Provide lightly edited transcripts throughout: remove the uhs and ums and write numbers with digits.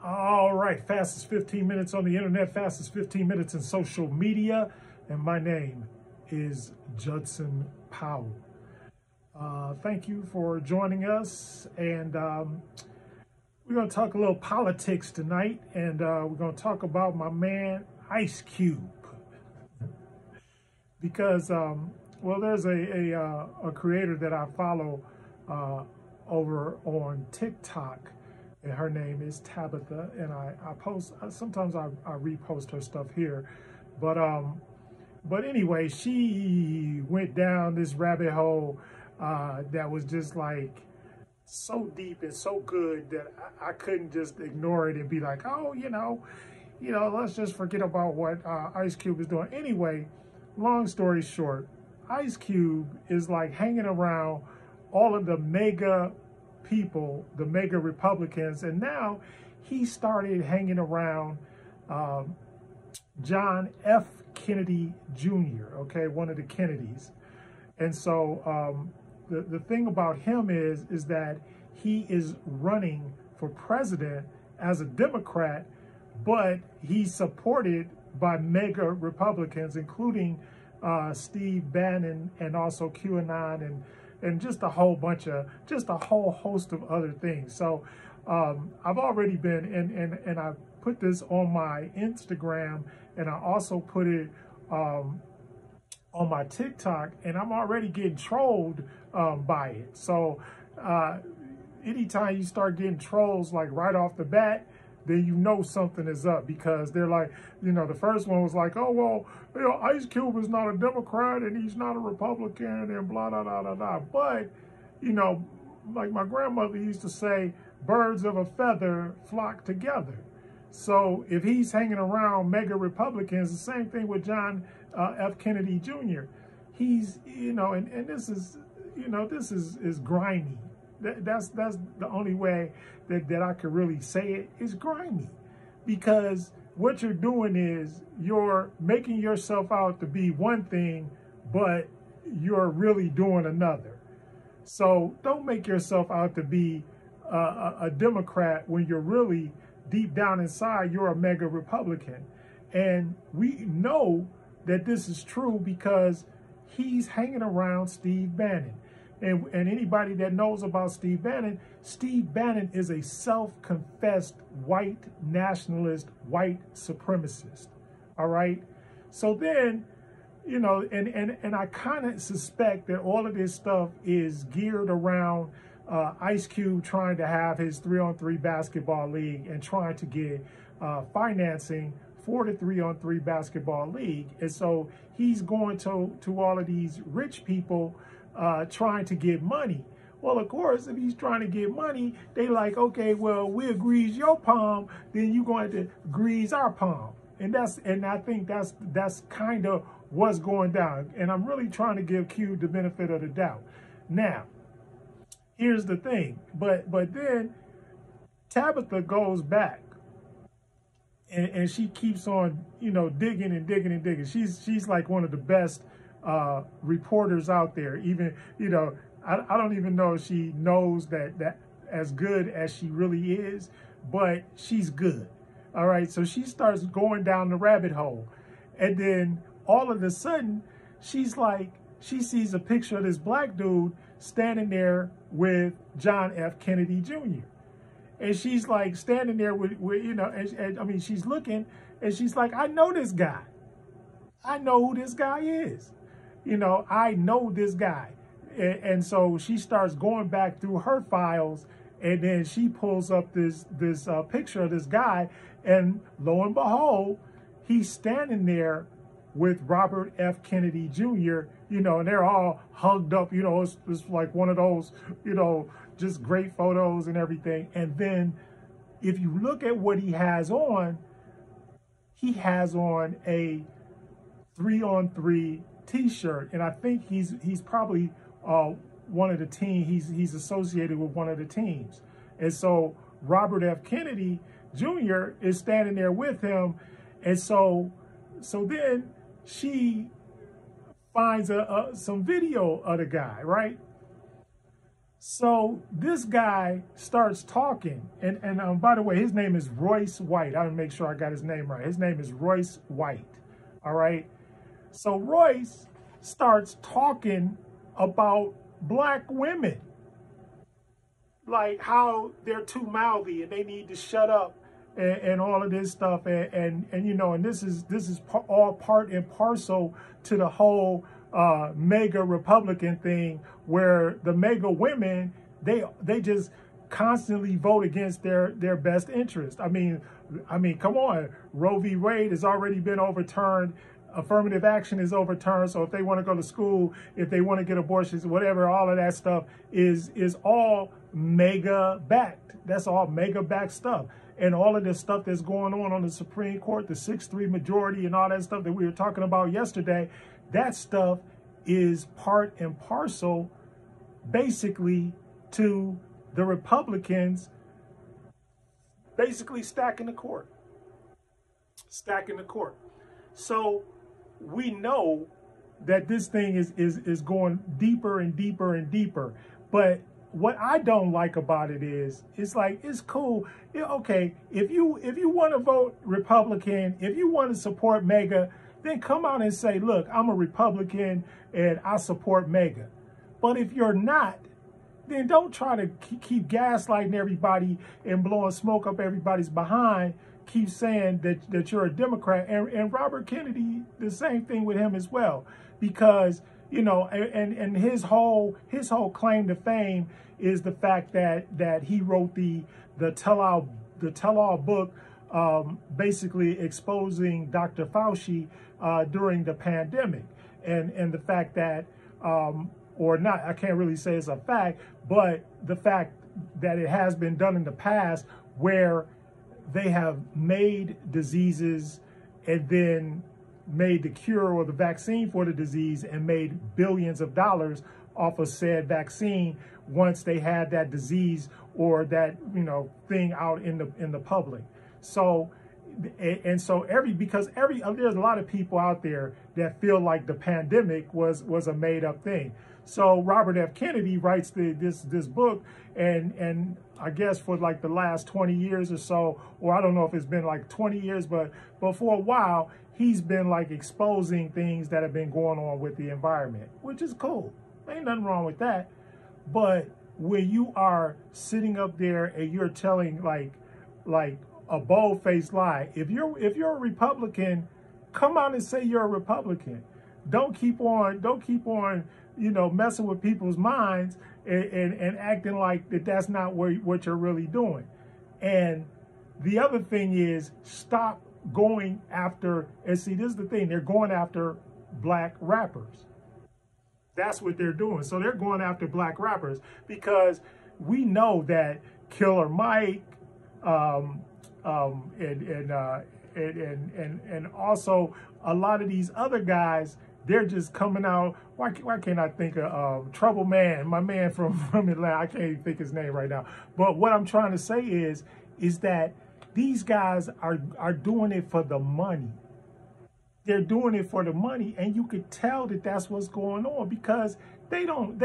All right, fastest 15 minutes on the internet, fastest 15 minutes in social media. And my name is Judson Powell. Thank you for joining us. And we're going to talk a little politics tonight. And we're going to talk about my man, Ice Cube. Because, well, there's a creator that I follow over on TikTok. And her name is Tabitha, and I post, sometimes I repost her stuff here, but anyway, she went down this rabbit hole that was just like so deep and so good that I couldn't just ignore it and be like, oh, you know, let's just forget about what Ice Cube is doing. Anyway, long story short, Ice Cube is like hanging around all of the mega people, the mega Republicans, and now he started hanging around John F. Kennedy Jr., okay, one of the Kennedys. And so the thing about him is that he is running for president as a Democrat, but he's supported by mega Republicans, including Steve Bannon and also QAnon and just a whole bunch of, just a whole host of other things. So I've already been, and I put this on my Instagram, and I also put it on my TikTok, and I'm already getting trolled by it. So anytime you start getting trolls like right off the bat, then you know something is up, because they're like, you know, the first one was like, oh, well, you know, Ice Cube is not a Democrat and he's not a Republican and blah, blah, blah, blah, blah. But, you know, like my grandmother used to say, birds of a feather flock together. So if he's hanging around mega Republicans, the same thing with John F. Kennedy Jr. He's, you know, and this is, you know, this is grimy. That's the only way that I could really say it, is grimy. Because what you're doing is you're making yourself out to be one thing, but you're really doing another. So don't make yourself out to be a Democrat when you're really deep down inside, you're a mega Republican. And we know that this is true because he's hanging around Steve Bannon. And anybody that knows about Steve Bannon is a self-confessed white nationalist, white supremacist. All right. So then, you know, and I kind of suspect that all of this stuff is geared around Ice Cube trying to have his 3-on-3 basketball league and trying to get financing for the 3-on-3 basketball league. And so he's going to all of these rich people trying to get money. Well, of course, if he's trying to get money, they like, okay, well, we'll grease your palm, then you're going to grease our palm. And I think that's kind of what's going down. And I'm really trying to give Q the benefit of the doubt. Now, here's the thing. But then Tabitha goes back and she keeps on, you know, digging and digging and digging. She's like one of the best reporters out there. Even, you know, I don't even know if she knows that as good as she really is, but she's good. All right. So she starts going down the rabbit hole. And then all of a sudden, she's like, she sees a picture of this black dude standing there with John F. Kennedy Jr. And she's like standing there with you know, and I mean, she's looking and she's like, I know this guy. I know who this guy is. You know, I know this guy. And so she starts going back through her files, and then she pulls up this picture of this guy, and lo and behold, he's standing there with Robert F. Kennedy Jr., you know, and they're all hugged up, you know, it's like one of those, you know, just great photos and everything. And then if you look at what he has on a 3-on-3 t-shirt, and I think he's probably one of the team, he's associated with one of the teams. And so Robert F. Kennedy Jr. is standing there with him. And so then she finds some video of the guy, right? So this guy starts talking, and by the way, his name is Royce White. I want to make sure I got his name right. His name is Royce White. All right. So Royce starts talking about black women, like how they're too mouthy and they need to shut up, and all of this stuff, and you know, and this is all part and parcel to the whole mega Republican thing, where the mega women, they just constantly vote against their best interest. I mean, come on, Roe v. Wade has already been overturned. Affirmative action is overturned. So if they want to go to school, if they want to get abortions, whatever, all of that stuff is all mega backed. That's all mega backed stuff. And all of this stuff that's going on the Supreme Court, the 6-3 majority and all that stuff that we were talking about yesterday, that stuff is part and parcel basically to the Republicans basically stacking the court. So we know that this thing is going deeper and deeper and deeper. But what I don't like about it is, it's like, it's cool. Okay, if you want to vote Republican, if you want to support MAGA, then come out and say, look, I'm a Republican and I support MAGA. But if you're not, then don't try to keep gaslighting everybody and blowing smoke up everybody's behind. Keep saying that you're a Democrat. And Robert Kennedy, the same thing with him as well. Because, you know, and his whole claim to fame is the fact that he wrote the tell-all book, basically exposing Dr. Fauci during the pandemic, and the fact that or not, I can't really say it's a fact, but the fact that it has been done in the past where they have made diseases and then made the cure or the vaccine for the disease and made billions of dollars off of said vaccine once they had that disease or that, you know, thing out in the public. So, and so there's a lot of people out there that feel like the pandemic was a made up thing. So Robert F. Kennedy writes this book, and I guess for like the last 20 years or so, or I don't know if it's been like 20 years, but for a while, he's been like exposing things that have been going on with the environment, which is cool. Ain't nothing wrong with that. But when you are sitting up there and you're telling like a bold-faced lie, if you're a Republican, come out and say you're a Republican. Don't keep on, you know, messing with people's minds and acting like that's not what you're really doing. And the other thing is, stop going after, and see, this is the thing, they're going after black rappers. That's what they're doing. So they're going after black rappers because we know that Killer Mike, and also a lot of these other guys, they're just coming out. Why can't I think of Trouble Man, my man from Atlanta? I can't even think his name right now. But what I'm trying to say is that these guys are doing it for the money. They're doing it for the money, and you could tell that that's what's going on because they don't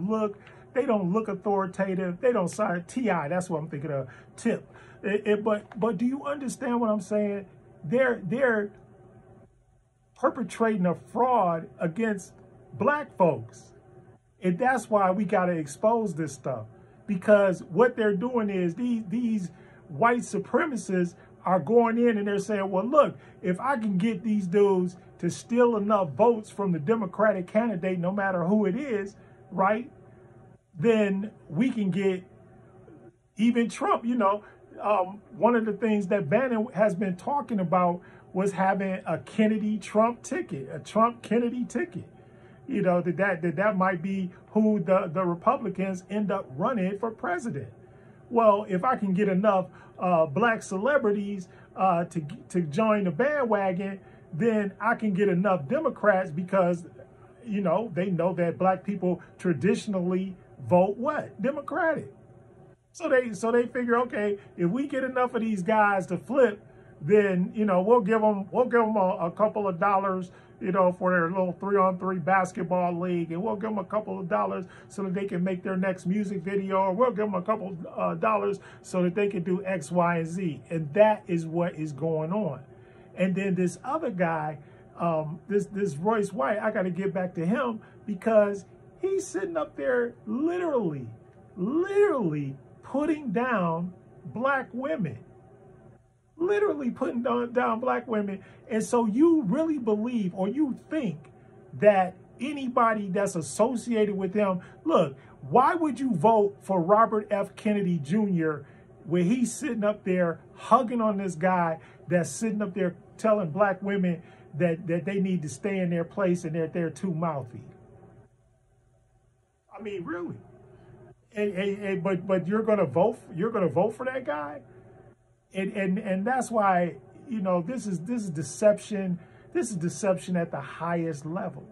look authoritative. They don't sound T.I. That's what I'm thinking of. Tip. But do you understand what I'm saying? They're perpetrating a fraud against black folks. And that's why we got to expose this stuff, because what they're doing is these white supremacists are going in and they're saying, well, look, if I can get these dudes to steal enough votes from the Democratic candidate, no matter who it is, right, then we can get even Trump. You know, one of the things that Bannon has been talking about was having a Kennedy-Trump ticket, a Trump-Kennedy ticket. You know, that might be who the Republicans end up running for president. Well, if I can get enough black celebrities to join the bandwagon, then I can get enough Democrats because, you know, they know that black people traditionally vote what? Democratic. So they figure, okay, if we get enough of these guys to flip, then, you know, we'll give them a couple of dollars, you know, for their little 3-on-3 basketball league, and we'll give them a couple of dollars so that they can make their next music video, or we'll give them a couple dollars so that they can do X, Y, and Z. And that is what is going on. And then this other guy, this Royce White, I got to get back to him, because he's sitting up there literally putting down black women. Literally putting down black women. And so you really believe, or you think, that anybody that's associated with him, look, why would you vote for Robert F. Kennedy Jr. where he's sitting up there hugging on this guy that's sitting up there telling black women that they need to stay in their place and that they're too mouthy? I mean, really? But you're gonna vote for that guy? And that's why, you know, this is deception. This is deception at the highest level.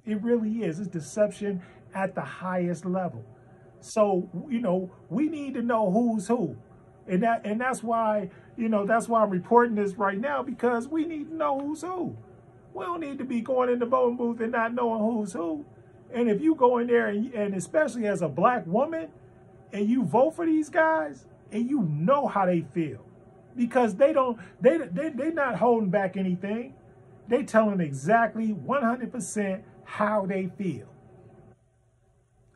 It really is. It's deception at the highest level. So, you know, we need to know who's who. And that's why, you know, that's why I'm reporting this right now, because we need to know who's who. We don't need to be going in the voting booth and not knowing who's who. And if you go in there and especially as a black woman, and you vote for these guys, and you know how they feel, because they're not holding back anything. They telling exactly 100% how they feel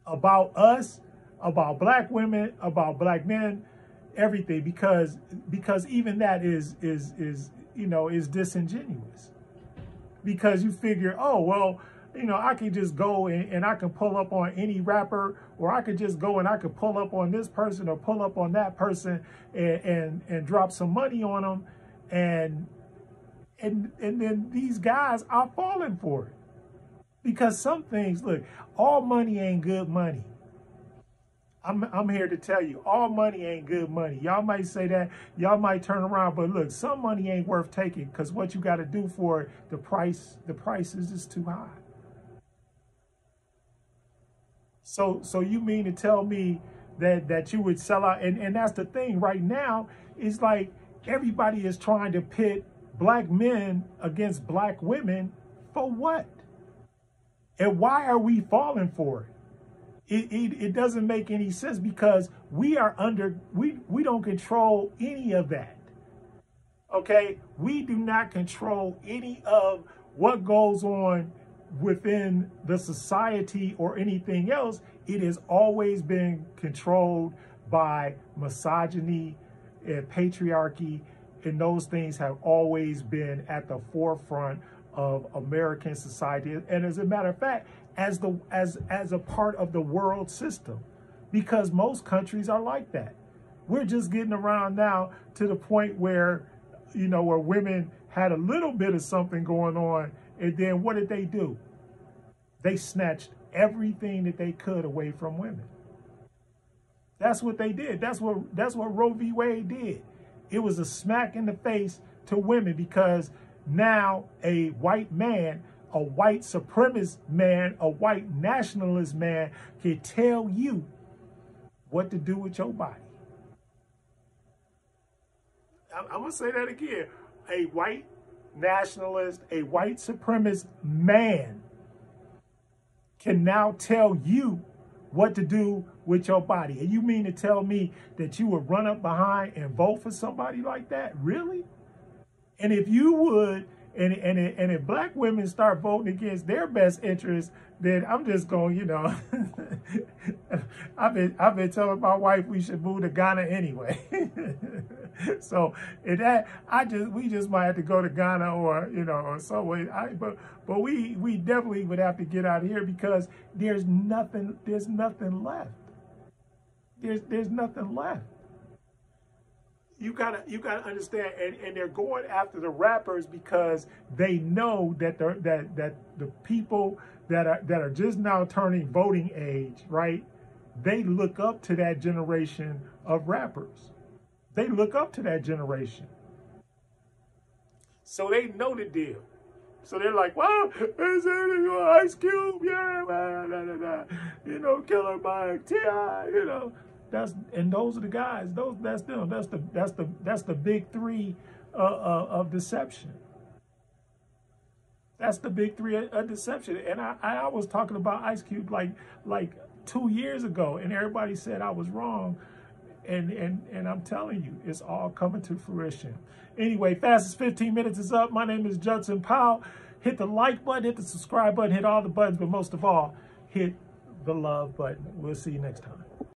about us, about black women, about black men, everything, because even that is you know, is disingenuous. Because you figure, oh, well, you know, I can just go and I can pull up on any rapper, or I could just go and I could pull up on this person or pull up on that person and drop some money on them. And then these guys are falling for it. Because some things, look, all money ain't good money. I'm here to tell you, all money ain't good money. Y'all might say that, y'all might turn around, but look, some money ain't worth taking, because what you got to do for it, the price is just too high. So you mean to tell me that you would sell out? And that's the thing right now, is like everybody is trying to pit black men against black women for what? And why are we falling for it? It doesn't make any sense, because we don't control any of that. Okay? We do not control any of what goes on within the society or anything else. It has always been controlled by misogyny and patriarchy, and those things have always been at the forefront of American society. And as a matter of fact, as a part of the world system, because most countries are like that. We're just getting around now to the point where, you know, where women had a little bit of something going on, and then what did they do? They snatched everything that they could away from women. That's what they did. That's what Roe v. Wade did. It was a smack in the face to women, because now a white man, a white supremacist man, a white nationalist man can tell you what to do with your body. I'm going to say that again. A white nationalist, a white supremacist man can now tell you what to do with your body. And you mean to tell me that you would run up behind and vote for somebody like that? Really? And if you would, and if black women start voting against their best interests, then I'm just going, you know, I've been telling my wife we should move to Ghana anyway. So we just might have to go to Ghana, or, you know, or somewhere. But we definitely would have to get out of here, because there's nothing left. There's nothing left. You gotta understand, and they're going after the rappers because they know that the people that are just now turning voting age, right? They look up to that generation of rappers. They look up to that generation. So they know the deal. So they're like, well, is it Ice Cube? Yeah, blah, blah, blah, blah. You know, Killer Mike, T.I., you know. And those are the guys. That's them. That's the big three of deception. That's the big three of deception. And I was talking about Ice Cube like 2 years ago, and everybody said I was wrong. And I'm telling you, it's all coming to fruition. Anyway, Fastest 15 Minutes is up. My name is Judson Powell. Hit the like button, hit the subscribe button, hit all the buttons, but most of all, hit the love button. We'll see you next time.